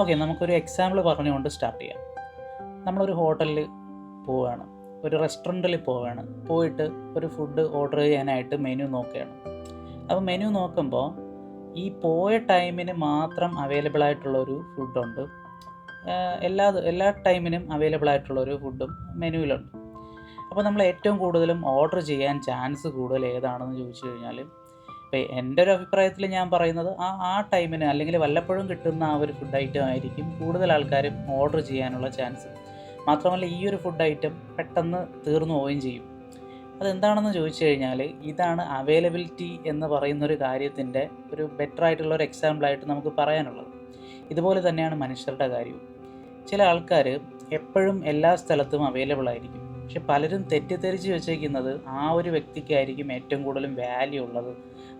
Okay, നമുക്കൊരു example പറഞ്ഞുകൊണ്ട് start ചെയ്യാം. നമ്മളൊരു ഹോട്ടലിൽ പോവുകയാണ്, ഒരു റെസ്റ്റോറൻറ്റിൽ പോവുകയാണ്. പോയിട്ട് ഒരു ഫുഡ് ഓർഡർ ചെയ്യാനായിട്ട് മെനു നോക്കുകയാണ്. അപ്പോൾ മെനു നോക്കുമ്പോൾ ഈ പോയ ടൈമിന് മാത്രം അവൈലബിൾ ആയിട്ടുള്ളൊരു ഫുഡുണ്ട്, എല്ലാ ടൈമിനും അവൈലബിൾ ആയിട്ടുള്ളൊരു ഫുഡും മെനുവിലുണ്ട്. അപ്പോൾ നമ്മൾ ഏറ്റവും കൂടുതലും ഓർഡർ ചെയ്യാൻ ചാൻസ് കൂടുതൽ ഏതാണെന്ന് ചോദിച്ചു കഴിഞ്ഞാൽ, ഇപ്പോൾ എൻ്റെ ഒരു അഭിപ്രായത്തിൽ ഞാൻ പറയുന്നത് ആ ടൈമിന് അല്ലെങ്കിൽ വല്ലപ്പോഴും കിട്ടുന്ന ആ ഒരു ഫുഡ് ഐറ്റം ആയിരിക്കും കൂടുതൽ ആൾക്കാരും ഓർഡർ ചെയ്യാനുള്ള ചാൻസ്. മാത്രമല്ല, ഈ ഒരു ഫുഡ് ഐറ്റം പെട്ടെന്ന് തീർന്നു പോവുകയും ചെയ്യും. അതെന്താണെന്ന് ചോദിച്ചു കഴിഞ്ഞാൽ, ഇതാണ് അവൈലബിലിറ്റി എന്ന് പറയുന്നൊരു കാര്യത്തിൻ്റെ ഒരു ബെറ്റർ ആയിട്ടുള്ള ഒരു എക്സാമ്പിളായിട്ട് നമുക്ക് പറയാനുള്ളത്. ഇതുപോലെ തന്നെയാണ് മനുഷ്യരുടെ കാര്യവും. ചില ആൾക്കാർ എപ്പോഴും എല്ലാ സ്ഥലത്തും അവൈലബിൾ ആയിരിക്കും. പക്ഷെ പലരും തെറ്റിദ്ധരിച്ച് വെച്ചേക്കുന്നത് ആ ഒരു വ്യക്തിക്കായിരിക്കും ഏറ്റവും കൂടുതലും വാല്യൂ ഉള്ളത്,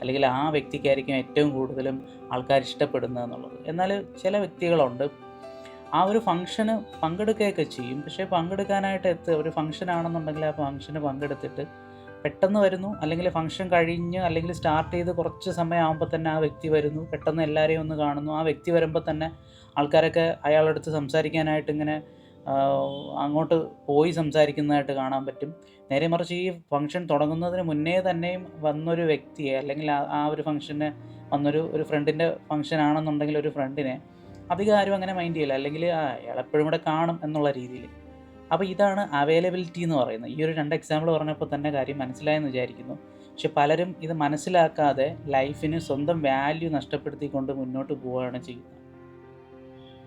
അല്ലെങ്കിൽ ആ വ്യക്തിക്കായിരിക്കും ഏറ്റവും കൂടുതലും ആൾക്കാർ ഇഷ്ടപ്പെടുന്നത് എന്നുള്ളത്. എന്നാൽ ചില വ്യക്തികളുണ്ട്, ആ ഒരു ഫംഗ്ഷന് പങ്കെടുക്കുകയൊക്കെ ചെയ്യും. പക്ഷേ പങ്കെടുക്കാനായിട്ട് ഒരു ഫംഗ്ഷൻ ആണെന്നുണ്ടെങ്കിൽ ആ ഫംഗ്ഷന് പങ്കെടുത്തിട്ട് പെട്ടെന്ന് വരുന്നു, അല്ലെങ്കിൽ ഫംഗ്ഷൻ കഴിഞ്ഞ് അല്ലെങ്കിൽ സ്റ്റാർട്ട് ചെയ്ത് കുറച്ച് സമയമാകുമ്പോൾ തന്നെ ആ വ്യക്തി വരുന്നു, പെട്ടെന്ന് എല്ലാവരെയും ഒന്ന് കാണുന്നു. ആ വ്യക്തി വരുമ്പോൾ തന്നെ ആൾക്കാരൊക്കെ അയാളടുത്ത് സംസാരിക്കാനായിട്ട് ഇങ്ങനെ അങ്ങോട്ട് പോയി സംസാരിക്കുന്നതായിട്ട് കാണാൻ പറ്റും. നേരെ മറിച്ച് ഈ ഫംഗ്ഷൻ തുടങ്ങുന്നതിന് മുന്നേ തന്നെയും വന്നൊരു വ്യക്തിയെ, അല്ലെങ്കിൽ ആ ഒരു ഫംഗ്ഷന് വന്നൊരു ഫ്രണ്ടിൻ്റെ ഫംഗ്ഷൻ ആണെന്നുണ്ടെങ്കിൽ ഒരു ഫ്രണ്ടിനെ അധികം ആരും അങ്ങനെ മൈൻഡ് ചെയ്യില്ല, അല്ലെങ്കിൽ അയാളെപ്പോഴും ഇവിടെ കാണും എന്നുള്ള രീതിയിൽ. അപ്പോൾ ഇതാണ് അവൈലബിലിറ്റി എന്ന് പറയുന്നത്. ഈ ഒരു 2 എക്സാമ്പിൾ പറഞ്ഞപ്പോൾ തന്നെ കാര്യം മനസ്സിലായെന്ന് വിചാരിക്കുന്നു. പക്ഷെ പലരും ഇത് മനസ്സിലാക്കാതെ ലൈഫിന് സ്വന്തം വാല്യൂ നഷ്ടപ്പെടുത്തിക്കൊണ്ട് മുന്നോട്ട് പോവുകയാണ് ചെയ്യുന്നത്.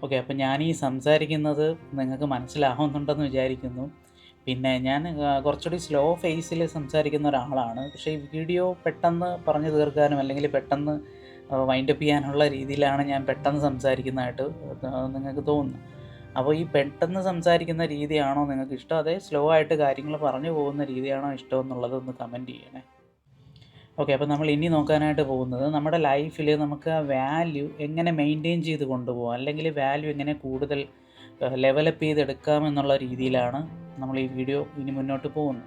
ഓക്കെ, അപ്പോൾ ഞാൻ ഈ സംസാരിക്കുന്നത് നിങ്ങൾക്ക് മനസ്സിലാവുന്നുണ്ടെന്ന് വിചാരിക്കുന്നു. പിന്നെ ഞാൻ കുറച്ചുകൂടി സ്ലോ ഫേസിൽ സംസാരിക്കുന്ന ഒരാളാണ്. പക്ഷേ ഈ വീഡിയോ പെട്ടെന്ന് പറഞ്ഞു തീർക്കാനും അല്ലെങ്കിൽ പെട്ടെന്ന് വൈൻഡപ്പ് ചെയ്യാനുള്ള രീതിയിലാണ് ഞാൻ പെട്ടെന്ന് സംസാരിക്കുന്നതായിട്ട് നിങ്ങൾക്ക് തോന്നുന്നു. അപ്പോൾ ഈ പെട്ടെന്ന് സംസാരിക്കുന്ന രീതിയാണോ നിങ്ങൾക്ക് ഇഷ്ടം, അതേ സ്ലോ ആയിട്ട് കാര്യങ്ങൾ പറഞ്ഞു പോകുന്ന രീതിയാണോ ഇഷ്ടം എന്നുള്ളത് ഒന്ന് കമൻറ്റ് ചെയ്യണേ. ഓക്കെ, അപ്പോൾ നമ്മൾ ഇനി നോക്കാനായിട്ട് പോകുന്നത് നമ്മുടെ ലൈഫിൽ നമുക്ക് ആ വാല്യൂ എങ്ങനെ മെയിൻറ്റെയിൻ ചെയ്ത് കൊണ്ടുപോകാം, അല്ലെങ്കിൽ വാല്യൂ എങ്ങനെ കൂടുതൽ ലെവലപ്പ് ചെയ്തെടുക്കാം എന്നുള്ള രീതിയിലാണ് നമ്മൾ ഈ വീഡിയോ ഇനി മുന്നോട്ട് പോകുന്നത്.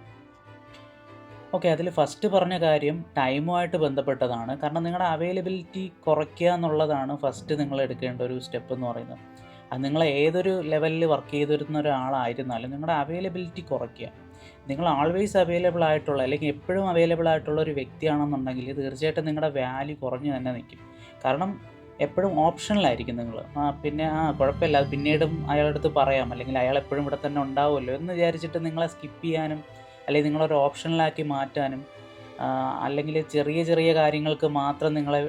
ഓക്കെ, അതിൽ ഫസ്റ്റ് പറഞ്ഞ കാര്യം ടൈമുമായിട്ട് ബന്ധപ്പെട്ടതാണ്. കാരണം നിങ്ങളുടെ അവൈലബിലിറ്റി കുറയ്ക്കുക എന്നുള്ളതാണ് ഫസ്റ്റ് നിങ്ങൾ എടുക്കേണ്ട ഒരു സ്റ്റെപ്പ് എന്ന് പറയുന്നത്. അത് നിങ്ങൾ ഏതൊരു ലെവലിൽ വർക്ക് ചെയ്ത് വരുന്ന ഒരാളായിരുന്നാലും നിങ്ങളുടെ അവൈലബിലിറ്റി കുറയ്ക്കുക. നിങ്ങൾ ആൾവേസ് അവൈലബിൾ ആയിട്ടുള്ള, അല്ലെങ്കിൽ എപ്പോഴും അവൈലബിൾ ആയിട്ടുള്ള ഒരു വ്യക്തിയാണെന്നുണ്ടെങ്കിൽ തീർച്ചയായിട്ടും നിങ്ങളുടെ വാല്യൂ കുറഞ്ഞു തന്നെ നിൽക്കും. കാരണം എപ്പോഴും ഓപ്ഷനിലായിരിക്കും നിങ്ങൾ. പിന്നെ കുഴപ്പമില്ല, അത് പിന്നീടും അയാളുടെ അടുത്ത് പറയാം, അല്ലെങ്കിൽ അയാൾ എപ്പോഴും ഇവിടെ തന്നെ ഉണ്ടാവുമല്ലോ എന്ന് വിചാരിച്ചിട്ട് നിങ്ങളെ സ്കിപ്പ് ചെയ്യാനും, അല്ലെങ്കിൽ നിങ്ങളൊരു ഓപ്ഷനിലാക്കി മാറ്റാനും, അല്ലെങ്കിൽ ചെറിയ ചെറിയ കാര്യങ്ങൾക്ക് മാത്രം നിങ്ങളെ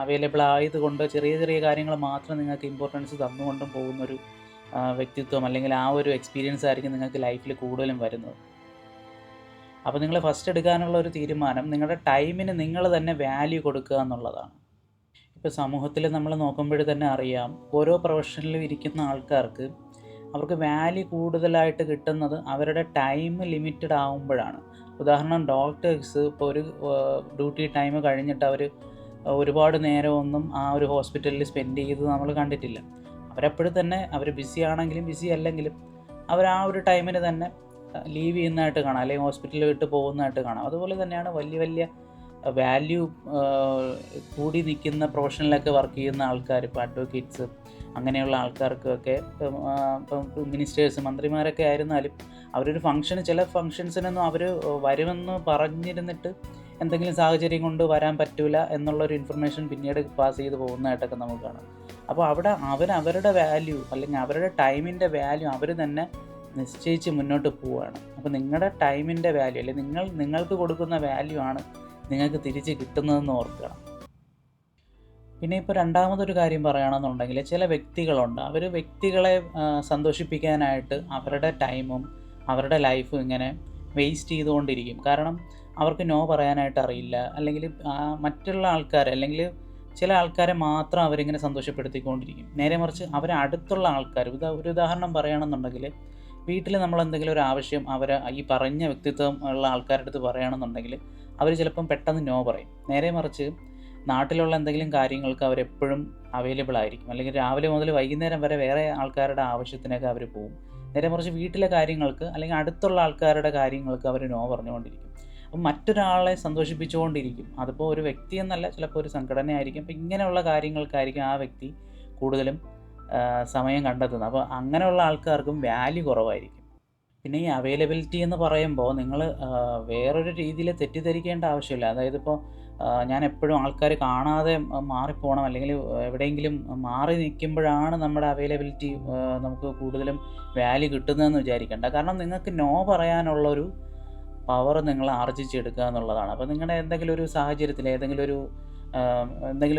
അവൈലബിൾ ആയതുകൊണ്ട് ചെറിയ ചെറിയ കാര്യങ്ങൾ മാത്രം നിങ്ങൾക്ക് ഇമ്പോർട്ടൻസ് തന്നുകൊണ്ടും പോകുന്നൊരു വ്യക്തിത്വം, അല്ലെങ്കിൽ ആ ഒരു എക്സ്പീരിയൻസ് ആയിരിക്കും നിങ്ങൾക്ക് ലൈഫിൽ കൂടുതലും വരുന്നത്. അപ്പോൾ നിങ്ങൾ ഫസ്റ്റ് എടുക്കാനുള്ള ഒരു തീരുമാനം നിങ്ങളുടെ ടൈമിന് നിങ്ങൾ തന്നെ വാല്യൂ കൊടുക്കുക എന്നുള്ളതാണ്. ഇപ്പോൾ സമൂഹത്തിൽ നമ്മൾ നോക്കുമ്പോൾ തന്നെ അറിയാം, ഓരോ പ്രൊഫഷനിലും ഇരിക്കുന്ന ആൾക്കാർക്ക് അവർക്ക് വാല്യൂ കൂടുതലായിട്ട് കിട്ടുന്നത് അവരുടെ ടൈം ലിമിറ്റഡ് ആകുമ്പോഴാണ്. ഉദാഹരണം, ഡോക്ടേഴ്സ് ഇപ്പോൾ ഒരു ഡ്യൂട്ടി ടൈം കഴിഞ്ഞിട്ട് അവർ ഒരുപാട് നേരമൊന്നും ആ ഒരു ഹോസ്പിറ്റലിൽ സ്പെൻഡ് ചെയ്ത് നമ്മൾ കണ്ടിട്ടില്ല. അവരെപ്പോഴും തന്നെ അവർ ബിസി ആണെങ്കിലും ബിസി അല്ലെങ്കിലും അവർ ആ ഒരു ടൈമിന് തന്നെ ലീവ് ചെയ്യുന്നതായിട്ട് കാണാം, അല്ലെങ്കിൽ ഹോസ്പിറ്റലിൽ വിട്ട് പോകുന്നതായിട്ട് കാണാം. അതുപോലെ തന്നെയാണ് വലിയ വലിയ വാല്യൂ കൂടി നിൽക്കുന്ന പ്രൊഫഷനിലൊക്കെ വർക്ക് ചെയ്യുന്ന ആൾക്കാർ, ഇപ്പോൾ അഡ്വക്കേറ്റ്സ് അങ്ങനെയുള്ള ആൾക്കാർക്കൊക്കെ, ഇപ്പം മിനിസ്റ്റേഴ്സ്, മന്ത്രിമാരൊക്കെ ആയിരുന്നാലും അവരൊരു ഫംഗ്ഷന്, ചില ഫംഗ്ഷൻസിനൊന്നും അവർ വരുമെന്ന് പറഞ്ഞിരുന്നിട്ട് എന്തെങ്കിലും സാഹചര്യം കൊണ്ട് വരാൻ പറ്റില്ല എന്നുള്ളൊരു ഇൻഫർമേഷൻ പിന്നീട് പാസ് ചെയ്ത് പോകുന്നതായിട്ടൊക്കെ നമുക്ക് കാണാം. അപ്പോൾ അവിടെ അവരുടെ വാല്യൂ, അല്ലെങ്കിൽ അവരുടെ ടൈമിൻ്റെ വാല്യൂ അവർ തന്നെ നിശ്ചയിച്ച് മുന്നോട്ട് പോവുകയാണ്. അപ്പോൾ നിങ്ങളുടെ ടൈമിൻ്റെ വാല്യൂ, അല്ലെങ്കിൽ നിങ്ങൾക്ക് കൊടുക്കുന്ന വാല്യൂ ആണ് നിങ്ങൾക്ക് തിരിച്ച് കിട്ടുന്നതെന്ന് ഓർക്കുക. പിന്നെ ഇപ്പോൾ രണ്ടാമതൊരു കാര്യം പറയുകയാണെന്നുണ്ടെങ്കിൽ, ചില വ്യക്തികളുണ്ട്, അവർ വ്യക്തികളെ സന്തോഷിപ്പിക്കാനായിട്ട് അവരുടെ ടൈമും അവരുടെ ലൈഫും ഇങ്ങനെ വേസ്റ്റ് ചെയ്തുകൊണ്ടിരിക്കും. കാരണം അവർക്ക് നോ പറയാനായിട്ട് അറിയില്ല, അല്ലെങ്കിൽ മറ്റുള്ള ആൾക്കാർ, അല്ലെങ്കിൽ ചില ആൾക്കാരെ മാത്രം അവരിങ്ങനെ സന്തോഷപ്പെടുത്തിക്കൊണ്ടിരിക്കും. നേരെ മറിച്ച് അവരെ അടുത്തുള്ള ആൾക്കാർ, ഒരു ഉദാഹരണം പറയുകയാണെന്നുണ്ടെങ്കിൽ, വീട്ടിൽ നമ്മൾ എന്തെങ്കിലും ഒരു ആവശ്യം ഈ പറഞ്ഞ വ്യക്തിത്വം ഉള്ള ആൾക്കാരുടെ അടുത്ത് പറയുകയാണെന്നുണ്ടെങ്കിൽ അവർ ചിലപ്പം പെട്ടെന്ന് നോ പറയും. നേരെ മറിച്ച് നാട്ടിലുള്ള എന്തെങ്കിലും കാര്യങ്ങൾക്ക് അവരെപ്പോഴും അവൈലബിൾ ആയിരിക്കും, അല്ലെങ്കിൽ രാവിലെ മുതൽ വൈകുന്നേരം വരെ വേറെ ആൾക്കാരുടെ ആവശ്യത്തിനൊക്കെ അവർ പോകും. നേരെ മറിച്ച് വീട്ടിലെ കാര്യങ്ങൾക്ക്, അല്ലെങ്കിൽ അടുത്തുള്ള ആൾക്കാരുടെ കാര്യങ്ങൾക്ക് അവർ നോ പറഞ്ഞുകൊണ്ടിരിക്കും. അപ്പം മറ്റൊരാളെ സന്തോഷിപ്പിച്ചുകൊണ്ടിരിക്കും. അതിപ്പോൾ ഒരു വ്യക്തി എന്നല്ല, ചിലപ്പോൾ ഒരു സംഘടനയായിരിക്കും. അപ്പം ഇങ്ങനെയുള്ള കാര്യങ്ങൾക്കായിരിക്കും ആ വ്യക്തി കൂടുതലും സമയം കണ്ടെത്തുന്നത്. അപ്പോൾ അങ്ങനെയുള്ള ആൾക്കാർക്കും വാല്യൂ കുറവായിരിക്കും. പിന്നെ ഈ അവൈലബിലിറ്റി എന്ന് പറയുമ്പോൾ നിങ്ങൾ വേറൊരു രീതിയിൽ തെറ്റിദ്ധരിക്കേണ്ട ആവശ്യമില്ല. അതായത് ഇപ്പോൾ ഞാൻ എപ്പോഴും ആൾക്കാർ കാണാതെ മാറിപ്പോകണം, അല്ലെങ്കിൽ എവിടെയെങ്കിലും മാറി നിൽക്കുമ്പോഴാണ് നമ്മുടെ അവൈലബിലിറ്റി നമുക്ക് കൂടുതലും വാല്യൂ കിട്ടുന്നതെന്ന് വിചാരിക്കേണ്ട. കാരണം നിങ്ങൾക്ക് നോ പറയാനുള്ളൊരു പവർ നിങ്ങൾ ആർജിച്ചെടുക്കുക എന്നുള്ളതാണ്. അപ്പോൾ നിങ്ങളുടെ എന്തെങ്കിലും ഒരു സാഹചര്യത്തിൽ എന്തെങ്കിലും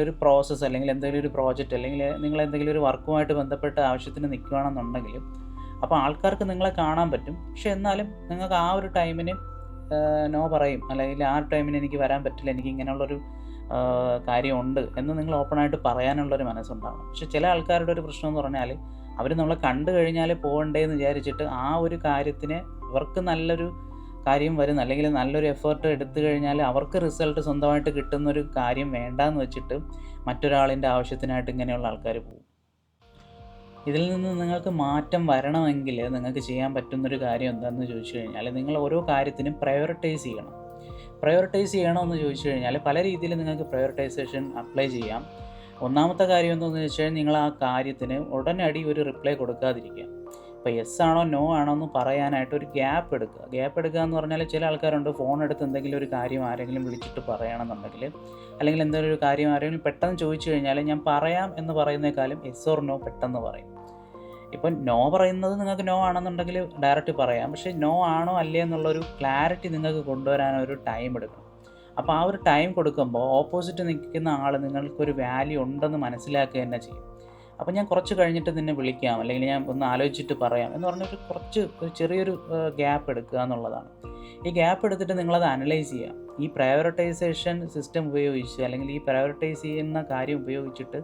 ഒരു പ്രോസസ്സ്, അല്ലെങ്കിൽ എന്തെങ്കിലും ഒരു പ്രോജക്റ്റ്, അല്ലെങ്കിൽ നിങ്ങൾ എന്തെങ്കിലും ഒരു വർക്കുമായിട്ട് ബന്ധപ്പെട്ട ആവശ്യത്തിന് നിൽക്കുകയാണെന്നുണ്ടെങ്കിൽ അപ്പോൾ ആൾക്കാർക്ക് നിങ്ങളെ കാണാൻ പറ്റും. പക്ഷെ എന്നാലും നിങ്ങൾക്ക് ആ ഒരു ടൈമിന് നോ പറയും, അല്ലെങ്കിൽ ആ ടൈമിന് എനിക്ക് വരാൻ പറ്റില്ല, എനിക്ക് ഇങ്ങനെയുള്ളൊരു കാര്യമുണ്ട് എന്ന് നിങ്ങൾ ഓപ്പണായിട്ട് പറയാനുള്ളൊരു മനസ്സുണ്ടാകും. പക്ഷെ ചില ആൾക്കാരുടെ ഒരു പ്രശ്നം എന്ന് പറഞ്ഞാൽ അവർ നമ്മളെ കണ്ടു കഴിഞ്ഞാൽ പോകണ്ടേന്ന് വിചാരിച്ചിട്ട് ആ ഒരു കാര്യത്തിന് അവർക്ക് നല്ലൊരു കാര്യം വരുന്ന, അല്ലെങ്കിൽ നല്ലൊരു എഫേർട്ട് എടുത്തു കഴിഞ്ഞാൽ അവർക്ക് റിസൾട്ട് സ്വന്തമായിട്ട് കിട്ടുന്നൊരു കാര്യം വേണ്ടാന്ന് വെച്ചിട്ട് മറ്റൊരാളിൻ്റെ ആവശ്യത്തിനായിട്ട് ഇങ്ങനെയുള്ള ആൾക്കാർ പോകും. ഇതിൽ നിന്ന് നിങ്ങൾക്ക് മാറ്റം വരണമെങ്കിൽ നിങ്ങൾക്ക് ചെയ്യാൻ പറ്റുന്നൊരു കാര്യം എന്താണെന്ന് ചോദിച്ചു കഴിഞ്ഞാൽ, നിങ്ങൾ ഓരോ കാര്യത്തിനും പ്രയോറിറ്റൈസ് ചെയ്യണം. പ്രയോറിറ്റൈസ് ചെയ്യണമെന്ന് ചോദിച്ചു കഴിഞ്ഞാൽ പല രീതിയിൽ നിങ്ങൾക്ക് പ്രയോറിറ്റൈസേഷൻ അപ്ലൈ ചെയ്യാം. ഒന്നാമത്തെ കാര്യം എന്താണെന്ന് വെച്ച് കഴിഞ്ഞാൽ, നിങ്ങൾ ആ കാര്യത്തിന് ഉടനടി ഒരു റിപ്ലൈ കൊടുക്കാതിരിക്കുക. ഇപ്പോൾ യെസ് ആണോ നോ ആണോ എന്ന് പറയാനായിട്ട് ഒരു ഗ്യാപ്പ് എടുക്കുക. ഗ്യാപ്പ് എടുക്കുക എന്ന് പറഞ്ഞാൽ ചില ആൾക്കാരുണ്ട്, ഫോൺ എടുത്ത് എന്തെങ്കിലും ഒരു കാര്യം ആരെങ്കിലും വിളിച്ചിട്ട് പറയണമെന്നുണ്ടെങ്കിൽ, അല്ലെങ്കിൽ എന്തെങ്കിലും ഒരു കാര്യം ആരെങ്കിലും പെട്ടെന്ന് ചോദിച്ചു കഴിഞ്ഞാൽ ഞാൻ പറയാം എന്ന് പറയുന്നേക്കാളും യെസ് ഓർ നോ പെട്ടെന്ന് പറയും. ഇപ്പം നോ പറയുന്നത് നിങ്ങൾക്ക് നോ ആണെന്നുണ്ടെങ്കിൽ ഡയറക്റ്റ് പറയാം, പക്ഷേ നോ ആണോ അല്ലേ എന്നുള്ളൊരു ക്ലാരിറ്റി നിങ്ങൾക്ക് കൊണ്ടുവരാനൊരു ടൈം എടുക്കണം. അപ്പോൾ ആ ഒരു ടൈം കൊടുക്കുമ്പോൾ ഓപ്പോസിറ്റ് നിൽക്കുന്ന ആൾ നിങ്ങൾക്കൊരു വാല്യൂ ഉണ്ടെന്ന് മനസ്സിലാക്കുക തന്നെ ചെയ്യും. അപ്പോൾ ഞാൻ കുറച്ച് കഴിഞ്ഞിട്ട് നിന്നെ വിളിക്കാം, അല്ലെങ്കിൽ ഞാൻ ഒന്ന് ആലോചിച്ചിട്ട് പറയാം എന്ന് പറഞ്ഞൊരു ഒരു ചെറിയൊരു ഗ്യാപ്പ് എടുക്കുക എന്നുള്ളതാണ്. ഈ ഗ്യാപ്പ് എടുത്തിട്ട് നിങ്ങളത് അനലൈസ് ചെയ്യുക. ഈ പ്രയോറിറ്റൈസേഷൻ സിസ്റ്റം ഉപയോഗിച്ച്, അല്ലെങ്കിൽ ഈ പ്രയോറിറ്റൈസ് ചെയ്യുന്ന കാര്യം ഉപയോഗിച്ചിട്ട്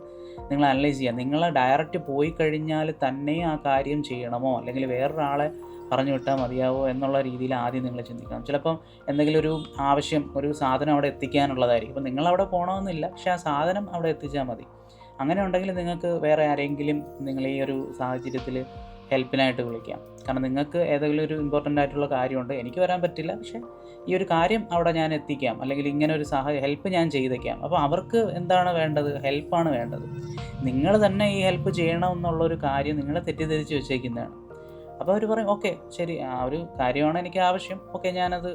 നിങ്ങൾ അനലൈസ് ചെയ്യുക. നിങ്ങൾ ഡയറക്റ്റ് പോയി കഴിഞ്ഞാൽ തന്നെ ആ കാര്യം ചെയ്യണമോ, അല്ലെങ്കിൽ വേറൊരാളെ പറഞ്ഞു വിട്ടാൽ മതിയാവോ എന്നുള്ള രീതിയിൽ ആദ്യം നിങ്ങൾ ചിന്തിക്കണം. ചിലപ്പം എന്തെങ്കിലും ഒരു ആവശ്യം, ഒരു സാധനം അവിടെ എത്തിക്കാനുള്ളതായിരിക്കും. അപ്പോൾ നിങ്ങളവിടെ പോകണമെന്നില്ല, പക്ഷേ ആ സാധനം അവിടെ എത്തിച്ചാൽ മതി. അങ്ങനെ ഉണ്ടെങ്കിൽ നിങ്ങൾക്ക് വേറെ ആരെങ്കിലും നിങ്ങൾ ഈ ഒരു സാഹചര്യത്തിൽ ഹെൽപ്പിനായിട്ട് വിളിക്കാം. കാരണം നിങ്ങൾക്ക് ഏതെങ്കിലും ഒരു ഇമ്പോർട്ടൻ്റ് ആയിട്ടുള്ള കാര്യമുണ്ട്, എനിക്ക് വരാൻ പറ്റില്ല, പക്ഷേ ഈ ഒരു കാര്യം അവിടെ ഞാൻ എത്തിക്കാം, അല്ലെങ്കിൽ ഇങ്ങനെ ഒരു ഹെൽപ്പ് ഞാൻ ചെയ്തേക്കാം. അപ്പോൾ അവർക്ക് എന്താണ് വേണ്ടത്? ഹെൽപ്പാണ് വേണ്ടത്. നിങ്ങൾ തന്നെ ഈ ഹെൽപ്പ് ചെയ്യണം എന്നുള്ളൊരു കാര്യം നിങ്ങളെ തെറ്റിദ്ധരിച്ച് വെച്ചേക്കുന്നതാണ്. അപ്പോൾ അവർ പറയും ഓക്കെ ശരി, ആ ഒരു കാര്യമാണ് എനിക്ക് ആവശ്യം, ഓക്കെ ഞാനത്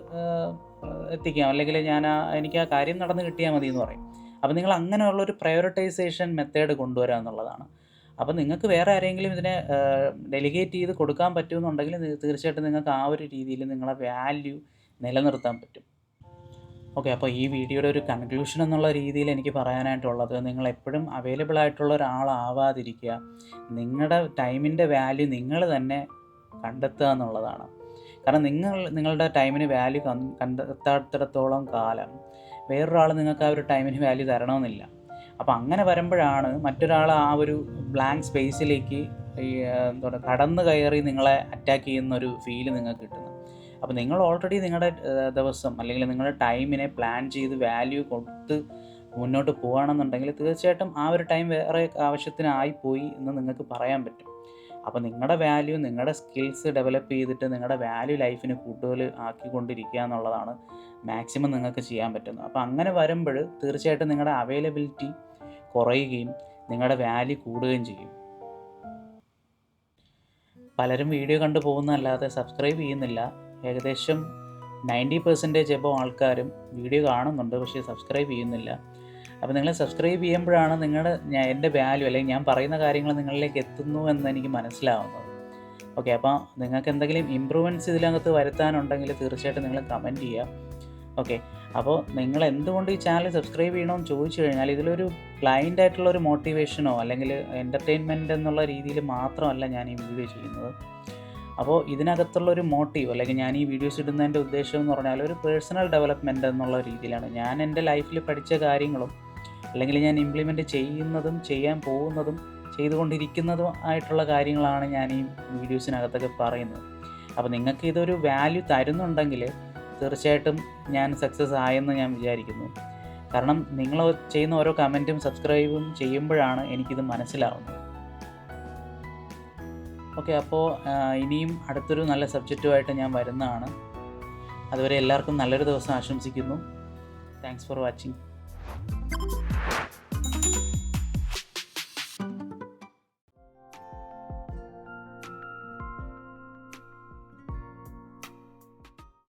എത്തിക്കാം, അല്ലെങ്കിൽ എനിക്ക് ആ കാര്യം നടന്ന് കിട്ടിയാൽ മതി എന്ന് പറയും. അപ്പോൾ നിങ്ങൾ അങ്ങനെയുള്ളൊരു പ്രയോറിറ്റൈസേഷൻ മെത്തേഡ് കൊണ്ടുവരിക എന്നുള്ളതാണ്. അപ്പോൾ നിങ്ങൾക്ക് വേറെ ആരെങ്കിലും ഇതിനെ ഡെലിഗേറ്റ് ചെയ്ത് കൊടുക്കാൻ പറ്റുമെന്നുണ്ടെങ്കിൽ തീർച്ചയായിട്ടും നിങ്ങൾക്ക് ആ ഒരു രീതിയിൽ നിങ്ങളെ വാല്യൂ നിലനിർത്താൻ പറ്റും. ഓക്കെ, അപ്പോൾ ഈ വീഡിയോയുടെ ഒരു കൺക്ലൂഷൻ എന്നുള്ള രീതിയിൽ എനിക്ക് പറയാനായിട്ടുള്ളത്, നിങ്ങൾ എപ്പോഴും അവൈലബിൾ ആയിട്ടുള്ള ഒരാളാവാതിരിക്കുക. നിങ്ങളുടെ ടൈമിൻ്റെ വാല്യൂ നിങ്ങൾ തന്നെ കണ്ടെത്തുക എന്നുള്ളതാണ്. കാരണം നിങ്ങളുടെ ടൈമിന് വാല്യൂ കണ്ടെത്താത്തിടത്തോളം കാലം വേറൊരാൾ നിങ്ങൾക്ക് ആ ഒരു ടൈമിന് വാല്യൂ തരണമെന്നില്ല. അപ്പോൾ അങ്ങനെ വരുമ്പോഴാണ് മറ്റൊരാൾ ആ ഒരു ബ്ലാങ്ക് സ്പേസിലേക്ക് കടന്നു കയറി നിങ്ങളെ അറ്റാക്ക് ചെയ്യുന്നൊരു ഫീല് നിങ്ങൾക്ക് കിട്ടുന്നത്. അപ്പോൾ നിങ്ങൾ ഓൾറെഡി നിങ്ങളുടെ ദിവസം, അല്ലെങ്കിൽ നിങ്ങളുടെ ടൈമിനെ പ്ലാൻ ചെയ്ത് വാല്യൂ കൊടുത്ത് മുന്നോട്ട് പോകുകയാണെന്നുണ്ടെങ്കിൽ തീർച്ചയായിട്ടും ആ ഒരു ടൈം വേറെ ആവശ്യത്തിനായിപ്പോയി എന്ന് നിങ്ങൾക്ക് പറയാൻ പറ്റും. അപ്പോൾ നിങ്ങളുടെ വാല്യൂ, നിങ്ങളുടെ സ്കിൽസ് ഡെവലപ്പ് ചെയ്തിട്ട് നിങ്ങളുടെ വാല്യൂ ലൈഫിന് കൂടുതൽ ആക്കിക്കൊണ്ടിരിക്കുക എന്നുള്ളതാണ് മാക്സിമം നിങ്ങൾക്ക് ചെയ്യാൻ പറ്റുന്നത്. അപ്പോൾ അങ്ങനെ വരുമ്പോൾ തീർച്ചയായിട്ടും നിങ്ങളുടെ അവൈലബിലിറ്റി കുറയുകയും നിങ്ങളുടെ വാല്യൂ കൂടുകയും ചെയ്യും. പലരും വീഡിയോ കണ്ടു പോകുന്നതല്ലാതെ സബ്സ്ക്രൈബ് ചെയ്യുന്നില്ല. ഏകദേശം 90% എബോവ് ആൾക്കാരും വീഡിയോ കാണുന്നുണ്ട്, പക്ഷേ സബ്സ്ക്രൈബ് ചെയ്യുന്നില്ല. അപ്പോൾ നിങ്ങൾ സബ്സ്ക്രൈബ് ചെയ്യുമ്പോഴാണ് എൻ്റെ വാല്യൂ, അല്ലെങ്കിൽ ഞാൻ പറയുന്ന കാര്യങ്ങൾ നിങ്ങളിലേക്ക് എത്തുന്നു എന്ന് എനിക്ക് മനസ്സിലാവുന്നത്. ഓക്കെ, അപ്പോൾ നിങ്ങൾക്ക് എന്തെങ്കിലും ഇമ്പ്രൂവ്മെൻറ്റ്സ് ഇതിനകത്ത് വരുത്താനുണ്ടെങ്കിൽ തീർച്ചയായിട്ടും നിങ്ങൾ കമൻറ്റ് ചെയ്യുക. ഓക്കെ, അപ്പോൾ നിങ്ങൾ എന്തുകൊണ്ട് ഈ ചാനൽ സബ്സ്ക്രൈബ് ചെയ്യണമെന്ന് ചോദിച്ചു കഴിഞ്ഞാൽ, ഇതിലൊരു ബ്ലൈൻഡ് ആയിട്ടുള്ളൊരു മോട്ടിവേഷനോ അല്ലെങ്കിൽ എൻ്റർടൈൻമെൻറ്റ് എന്നുള്ള രീതിയിൽ മാത്രമല്ല ഞാൻ ഈ വീഡിയോ ചെയ്യുന്നത്. അപ്പോൾ ഇതിനകത്തുള്ളൊരു മോട്ടീവ്, അല്ലെങ്കിൽ ഞാൻ ഈ വീഡിയോസ് ഇടുന്നതിൻ്റെ ഉദ്ദേശം എന്ന് പറഞ്ഞാൽ ഒരു പേഴ്സണൽ ഡെവലപ്മെൻറ്റ് എന്നുള്ള രീതിയിലാണ്. ഞാൻ എൻ്റെ ലൈഫിൽ പഠിച്ച കാര്യങ്ങളും, അല്ലെങ്കിൽ ഞാൻ ഇംപ്ലിമെൻറ്റ് ചെയ്യുന്നതും ചെയ്യാൻ പോകുന്നതും ചെയ്തുകൊണ്ടിരിക്കുന്നതും ആയിട്ടുള്ള കാര്യങ്ങളാണ് ഞാൻ ഈ വീഡിയോസിനകത്തൊക്കെ പറയുന്നത്. അപ്പോൾ നിങ്ങൾക്ക് ഇതൊരു വാല്യൂ തരുന്നുണ്ടെങ്കിൽ തീർച്ചയായിട്ടും ഞാൻ സക്സസ് ആയെന്ന് ഞാൻ വിചാരിക്കുന്നു. കാരണം നിങ്ങൾ ചെയ്യുന്ന ഓരോ കമൻറ്റും സബ്സ്ക്രൈബും ചെയ്യുമ്പോഴാണ് എനിക്കിത് മനസ്സിലാവുന്നത്. ഓക്കെ, അപ്പോൾ ഇനിയും അടുത്തൊരു നല്ല സബ്ജക്റ്റുമായിട്ട് ഞാൻ വരുന്നതാണ്. അതുവരെ എല്ലാവർക്കും നല്ലൊരു ദിവസം ആശംസിക്കുന്നു. Thanks for watching.